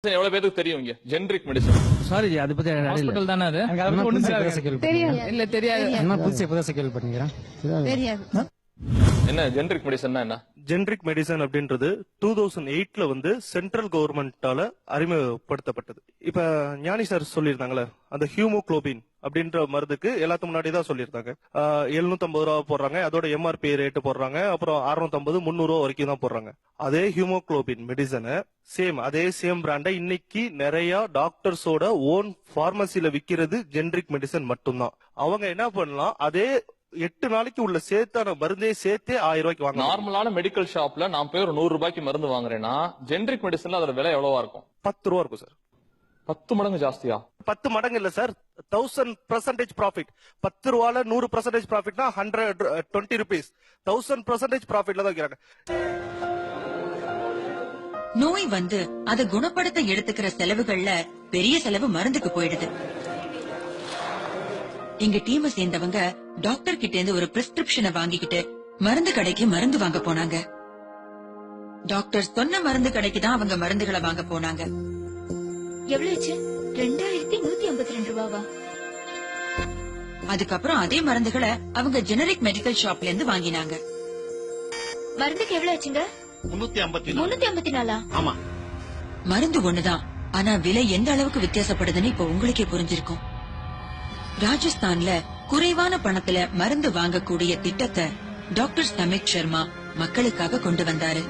எவ்வளவு பேருக்கு தெரியும் இங்க ஜெனரிக் மெடிசன்? சாரி ஜி, அது பத்தி ஹாஸ்பிடல் தானே அது? தெரியும். இல்ல தெரியாது. என்ன புதுசு இப்பதான் கேள்விப்பட்டீங்க? தெரியாது. என்ன ஜெனரிக் மெடிசன்னா என்ன? ஜெனரிக் மெடிசன் அப்படின்றது 2008ல வந்து சென்ட்ரல் கவர்மெண்டால அறிமுகப்படுத்தப்பட்டது. இப்ப ஞானி சார் சொல்லியிருந்தாங்களே, அந்த ஹியூமோகுளோபின் அப்படின்ற மருந்துக்கு எல்லாத்துக்கு முன்னாடி தான் சொல்லியிருந்தாங்க. 750 ரூபா போடுறாங்க, அதோட எம்ஆர்பி ரேட்டு போடுறாங்க, அப்புறம் 650 300 ரூபா வரைக்கும் தான் போடுறாங்க. அதே ஹியூமோகுளோபின் மெடிசனை அதே சேம் பிராண்டை இன்னைக்கு நிறைய டாக்டர்ஸோட ஓன் பார்மசில விக்கிறது ஜெனரிக் மெடிசன் மட்டும்தான். அவங்க என்ன பண்ணலாம், அதே 8 நாளைக்கு உள்ள சேர்த்தான மருந்தே சேர்த்தே 1000 ரூபாய்க்கு வாங்க. நார்மலான மெடிக்கல் ஷாப்ல நான் போய் ஒரு 100 ரூபாய்க்கு மருந்து வாங்குறேன்னா ஜெனரிக் மெடிசன்ல அதோட விலை எவ்வளவா இருக்கும்? 10 ரூபா இருக்கும் சார். 10 மடங்கு ஜாஸ்தியா? 10 மடங்கு இல்ல சார், 1000% ப்ராஃபிட். 10 ரூபால 100% ப்ராஃபிட்னா 120 rupees. 1000% ப்ராஃபிட்ல தான் வைக்கிறாங்க. நோய் வந்து அதை குணப்படுத்த எடுத்துக்கிற செலவுகள்ல பெரிய செலவு மருந்துக்கு போயிடுது. எங்க டீமை சேர்ந்தவங்க டாக்டர் கிட்ட இருந்து ஒரு பிரிஸ்கிரிப்ஷனை வாங்கிக்கிட்டு மருந்து கடைக்கு மருந்து வாங்க போனாங்க. டாக்டர் சொன்ன மருந்து கடைக்கு தான் அவங்க மருந்துகளை வாங்க போனாங்க. எவ்வளவு 2152 ரூபாவா? அதுக்கப்புறம் அதே மருந்துகளை அவங்க ஜெனரிக் மெடிக்கல் ஷாப்ல இருந்து வாங்கினாங்க. மருந்துக்கு எவ்வளவு ஆச்சுங்க? 354. ஆமா, மருந்து ஒண்ணுதான், ஆனா விலை எந்த அளவுக்கு வித்தியாசப்படுதுன்னு இப்ப உங்களுக்கே புரிஞ்சிருக்கும். ராஜஸ்தான்ல குறைவான பணத்துல மருந்து வாங்கக்கூடிய திட்டத்தை டாக்டர் சமித் சர்மா மக்களுக்காக கொண்டு வந்தாரு.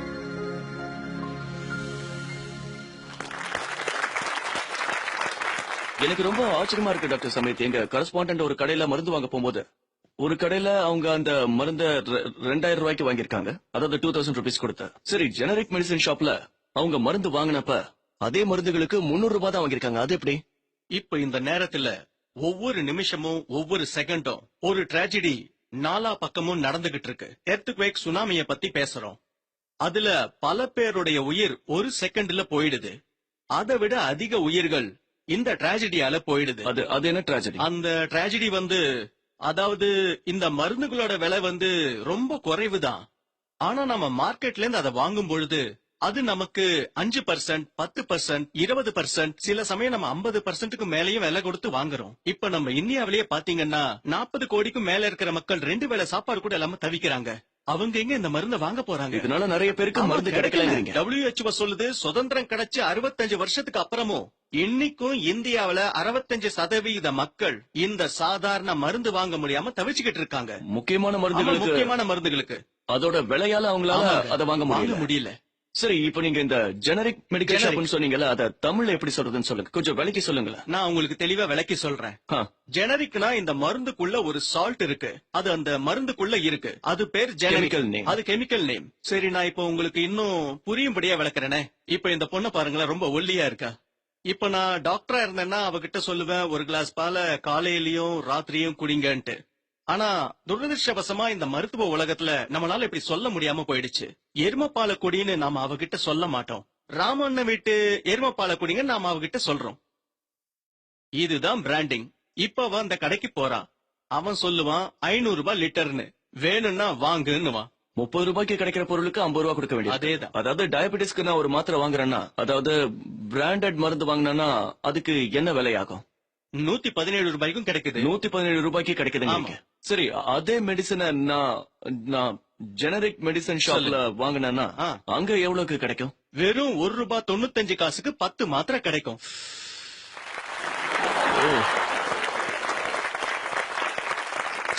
எனக்கு ரொம்ப ஆச்சரியமா இருக்கு டாக்டர் சமித். எங்க கரஸ்பாண்டன்ட் ஒரு கடையில மருந்து வாங்க போகும்போது ஒரு கடையில அவங்க அந்த மருந்த 2000 ரூபாய்க்கு வாங்கியிருக்காங்க, அதாவது 2000 rupees கொடுத்த. சரி, ஜெனரிக் மெடிசன் ஷாப்ல அவங்க மருந்து வாங்கினப்ப அதே மருந்துகளுக்கு 300 ரூபாய் தான் வாங்கியிருக்காங்க. அது எப்படி? இப்ப இந்த நேரத்துல ஒவ்வொரு நிமிஷமும் ஒவ்வொரு செகண்டும் ஒரு டிராஜடி நாலா பக்கமும் நடந்துகிட்டு இருக்கு. எர்த்குவேக், சுனாமிய பத்தி பேசுறோம். அதுல பல பேருடைய உயிர் ஒரு செகண்ட்ல போயிடுது. அதை விட அதிக உயிர்கள் இந்த டிராஜடியால போயிடுது. அது என்ன டிராஜடி? அந்த டிராஜடி வந்து, அதாவது இந்த மருந்துகளோட விலை வந்து ரொம்ப குறைவுதான். ஆனா நம்ம மார்க்கெட்ல இருந்து அதை வாங்கும் பொழுது அது நமக்கு 5%, 10%, 20%, சில சமயம் நம்ம 50%க்கு மேலேயும் விலை கொடுத்து வாங்குறோம். இப்ப நம்ம இந்தியாவிலேயே பாத்தீங்கன்னா 40 கோடிக்கும் மேல இருக்கிற மக்கள் 2 வேளை சாப்பாடு கூட இல்லாம தவிக்கிறாங்க. அவங்க எங்க இந்த மருந்தை வாங்க போறாங்க? இதனால நிறைய பேருக்கு மருந்து கிடைக்கல. WHO சொல்லுது, சுதந்திரம் கிடைச்சு 65 வருஷத்துக்கு அப்புறமும் இன்னைக்கும் இந்தியாவில 65% மக்கள் இந்த சாதாரண மருந்து வாங்க முடியாம தவிச்சுக்கிட்டு இருக்காங்க. முக்கியமான மருந்துகளுக்கு அதோட விலையால அவங்களால அதை வாங்க முடியல. சரி, இப்ப நீங்க இந்த ஜெனரிக் மெடிக்கல் ஷாப்னு சொன்னீங்கல்ல, அத தமிழ்ல எப்படி சொல்றதுன்னு சொல்லுங்க, கொஞ்சம் விளக்கி சொல்லுங்களேன். நான் உங்களுக்கு தெளிவா விளக்கி சொல்றேன். ஜெனரிக்னா இந்த மருந்துக்குள்ள ஒரு சால்ட் இருக்கு, அது அந்த மருந்துக்குள்ள இருக்கு, அது பேர் ஜெனரிக். அது கெமிக்கல் நேம். சரி, நான் இப்ப உங்களுக்கு இன்னும் புரியும்படியா விளக்குறேனே. இப்ப இந்த பொண்ணை பாருங்களேன், ரொம்ப ஒல்லியா இருக்கா. இப்ப நான் டாக்டரா இருந்தேன்னா அவகிட்ட சொல்லுவேன், ஒரு கிளாஸ் பாலை காலையிலயும் ராத்திரியும் குடிங்கன்ட்டு. ஆனா துரதிருஷ்டவசமா இந்த மருத்துவ உலகத்துல நம்மளால இப்படி சொல்ல முடியாம போயிடுச்சு. எருமப்பால குடின்னு நாம அவகிட்ட சொல்ல மாட்டோம். ராமண்ண வீட்டு எருமப்பால குடிங்க நாம அவகிட்ட சொல்றோம். இதுதான் பிராண்டிங். இப்ப அவன் அந்த கடைக்கு போறான், அவன் சொல்லுவான் 500 ரூபாய் லிட்டர்னு, வேணும்னா வாங்குன்னு. 30 ரூபாய்க்கு கிடைக்கிற பொருளுக்கு 50 ரூபாய் கொடுக்க வேண்டியது. அதேதான். அதாவது டயபெட்டிஸ்க்கு நான் ஒரு மாத்திரை வாங்குறேன்னா, அதாவது பிராண்டட் மருந்து வாங்கினா அதுக்கு என்ன விலையாகும்? 117 ரூபாய்க்கும் கிடைக்குது. 117 ரூபாய்க்கு கிடைக்குதுங்க. சரி, அதே மெடிசனை நான் ஜெனரிக் மெடிசன் ஷாப்ல வாங்கினா அங்க எவ்வளவுக்கு கிடைக்கும்? வெறும் 1 ரூபாய் 95 காசுக்கு 10 மாத்திரை கிடைக்கும்.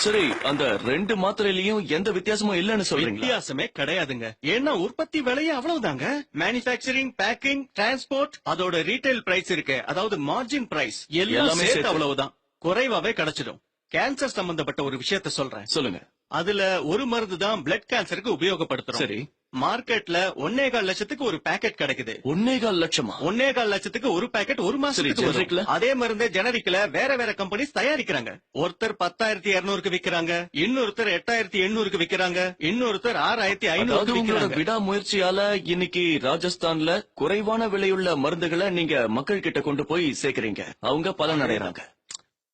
சரி, அந்த 2 மாத்திரையிலயும் எந்த வித்தியாசமும் இல்லன்னு சொல்றீங்க? வித்தியாசமே கிடையாதுங்க. ஏன்னா உற்பத்தி விலையே அவ்வளவுதாங்க. மேனுபேக்சரிங், பேக்கிங், டிரான்ஸ்போர்ட், அதோட ரீட்டைல் பிரைஸ் இருக்கு, அதாவது மார்ஜின் பிரைஸ் எல்லாமே சேர்த்து அவ்வளவுதான். குறைவாவே கிடைச்சிடும். கேன்சர் சம்பந்தப்பட்ட ஒரு விஷயத்த சொல்றேன், சொல்லுங்க. அதுல ஒரு மருந்து தான் பிளட் கேன்சருக்கு உபயோகப்படுத்துறோம். சரி, மார்க்கெட்ல 1.25 லட்சத்துக்கு ஒரு பேக்கெட் கிடைக்குது. 1.25 லட்சமா? 1.25 லட்சத்துக்கு ஒரு பேக்கெட் ஒரு மாசத்துக்கு வரும். அதே மருந்து ஜெனரிக்ல வேற கம்பெனிஸ் தயாரிக்கிறாங்க. ஒருத்தர் 10,200க்கு விக்கிறாங்க, இன்னொருத்தர் 8,800க்கு விக்கிறாங்க, இன்னொருத்தர் 6,500க்கு விக்கிறாங்க. விடாமுயற்சியால இன்னைக்கு ராஜஸ்தான்ல குறைவான விலையுள்ள மருந்துகளை நீங்க மக்கள் கிட்ட கொண்டு போய் சேர்க்கிறீங்க, அவங்க பலன் அடைறாங்க.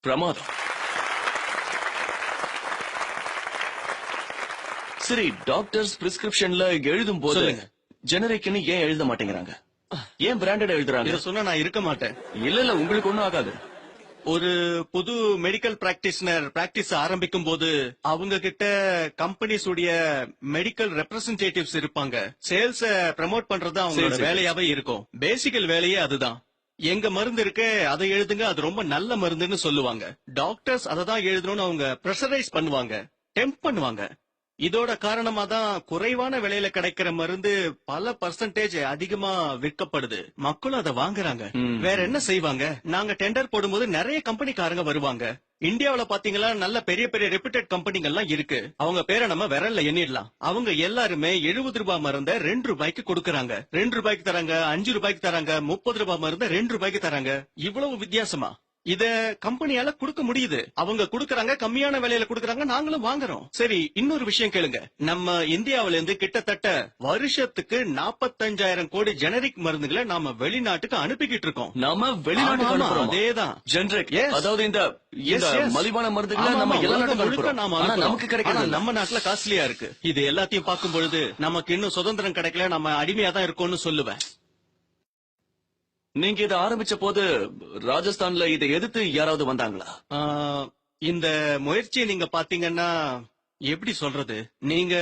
பிரமாதம். சரி, டாக்டர்ஸ் பிரிஸ்கிரிப்ஷன்ல எழுதும் போது ஜெனரிக்னு ஏன் எழுத மாட்டேங்கிறாங்க? ஏன் பிராண்டட் எழுதுறாங்க? இத சொன்னா நான் இருக்க மாட்டேன். இல்ல உங்களுக்கு ஒண்ணும் ஆகாது. ஒரு புது மெடிக்கல் பிராக்டிஷனர் பிராக்டிஸ் ஆரம்பிக்கும் போது அவங்க கிட்ட கம்பெனிஸ் உடைய மெடிக்கல் ரெப்ரசன்டேட்டிவ்ஸ் இருப்பாங்க. சேல்ஸ ப்ரமோட் பண்றது அவங்களோட வேலையாவே இருக்கும். பேசிக்கல் வேலையே அதுதான். எங்க மருந்து இருக்கு அதை எழுதுங்க, அது ரொம்ப நல்ல மருந்துன்னு சொல்லுவாங்க. டாக்டர்ஸ் அதை தான் எழுதணும்னு அவங்க பிரஷரைஸ் பண்ணுவாங்க, டெம்ப் பண்ணுவாங்க. இதோட காரணமா தான் குறைவான விலையில கிடைக்கிற மருந்து பல பர்சன்டேஜ் அதிகமா விற்கப்படுது. மக்களும் அதை வாங்குறாங்க. வேற என்ன செய்வாங்க? நாங்க டெண்டர் போடும்போது நிறைய கம்பெனிக்காரங்க வருவாங்க. இந்தியாவில பாத்தீங்களா நல்ல பெரிய பெரிய ரெப்யூட்டட் கம்பெனிகள்லாம் இருக்கு. அவங்க பேரை நம்ம விரல்ல எண்ணிடலாம். அவங்க எல்லாருமே 70 ரூபாய் மருந்த 2 ரூபாய்க்கு கொடுக்கறாங்க. 2 ரூபாய்க்கு தராங்க, 5 ரூபாய்க்கு தராங்க, 30 ரூபாய் மருந்த 2 ரூபாய்க்கு தராங்க. இவ்வளவு வித்தியாசமா இத கம்பெனியால கொடுக்க முடியுது. அவங்க கொடுக்கறாங்க, கம்மியான விலையில கொடுக்கறாங்க, நாங்களும் வாங்குறோம். சரி, இன்னொரு விஷயம் கேளுங்க. நம்ம இந்தியாவில இருந்து கிட்டத்தட்ட வருஷத்துக்கு 45,000 கோடி ஜெனரிக் மருந்துகளை நாம வெளிநாட்டுக்கு அனுப்பிக்கிட்டு இருக்கோம். நாம வெளிநாட்டுக்கு அனுப்புறோம். அதேதான் ஜெனரிக், அதாவது இந்த மலிவான மருந்துகளை நம்ம எல்லா நாட்டுக்கும் அனுப்புறோம். ஆனா நமக்கு கிடைக்கிறது நம்ம நாட்டுல காஸ்ட்லியா இருக்கு. இது எல்லாத்தையும் பார்க்கும் பொழுது நமக்கு இன்னும் சுதந்திரம் கிடைக்கல, நம்ம அடிமையா தான் இருக்கோம்னு சொல்லுவேன். நீங்க இதை ஆரம்பிச்ச போது ராஜஸ்தான்ல இதை எதிர்த்து யாராவது வந்தாங்களா? இந்த முயற்சியை நீங்க பாத்தீங்கன்னா எப்படி சொல்றது, நீங்க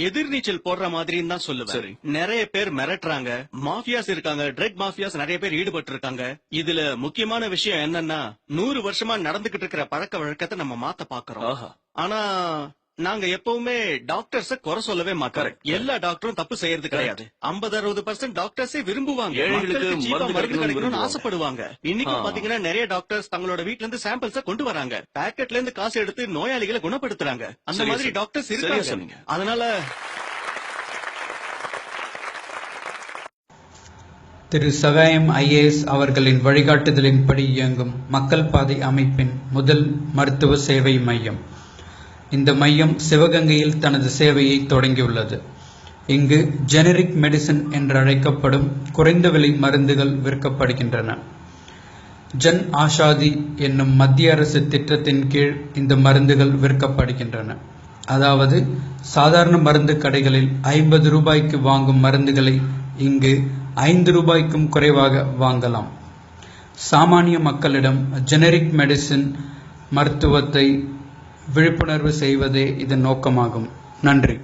எதிர்நீச்சல் போடுற மாதிரின்னு தான் சொல்லுவேன். நிறைய பேர் மிரட்டுறாங்க, மாஃபியாஸ் இருக்காங்க, ட்ரக் மாஃபியாஸ் நிறைய பேர் ஈடுபட்டு இருக்காங்க. இதுல முக்கியமான விஷயம் என்னன்னா 100 வருஷமா நடந்துகிட்டு இருக்கிற பழக்க வழக்கத்தை நம்ம மாத்த பாக்குறோம். ஆனா நாங்க எப்பவுமே டாக்டர்ஸ குறை சொல்லவே மாட்டோம். எல்லா டாக்டரும் தப்பு செய்யறது கிடையாது. 50-60% டாக்டர்ஸே விரும்புவாங்க, ஏழைகளுக்கு மருந்து கிடைக்கணும்னு ஆசைப்படுவாங்க. இன்னைக்கு பாத்தீங்கன்னா நிறைய டாக்டர்ஸ் தங்களோட வீட்ல இருந்து சாம்பிள்ஸ கொண்டு வராங்க, பாக்கெட்ல இருந்து காசு எடுத்து நோயாளிகளை குணப்படுத்துறாங்க. அந்த மாதிரி டாக்டர்ஸ் இருக்காங்க. அதனால திரு சகாயம் IAS அவர்களின் வழிகாட்டுதலின்படி இயங்கும் மக்கள் பாதை அமைப்பின் முதல் மருத்துவ சேவை மையம். இந்த மையம் சிவகங்கையில் தனது சேவையை தொடங்கியுள்ளது. இங்கு ஜெனரிக் மெடிசின் என்று அழைக்கப்படும் குறைந்த விலை மருந்துகள் விற்கப்படுகின்றன. ஜன் ஆஷாதி என்னும் மத்திய அரசு திட்டத்தின் கீழ் இந்த மருந்துகள் விற்கப்படுகின்றன. அதாவது சாதாரண மருந்து கடைகளில் 50 ரூபாய்க்கு வாங்கும் மருந்துகளை இங்கு 5 ரூபாய்க்கும் குறைவாக வாங்கலாம். சாமானிய மக்களிடம் ஜெனரிக் மெடிசின் மருத்துவத்தை விழிப்புணர்வு செய்வதே இதன் நோக்கமாகும். நன்றி.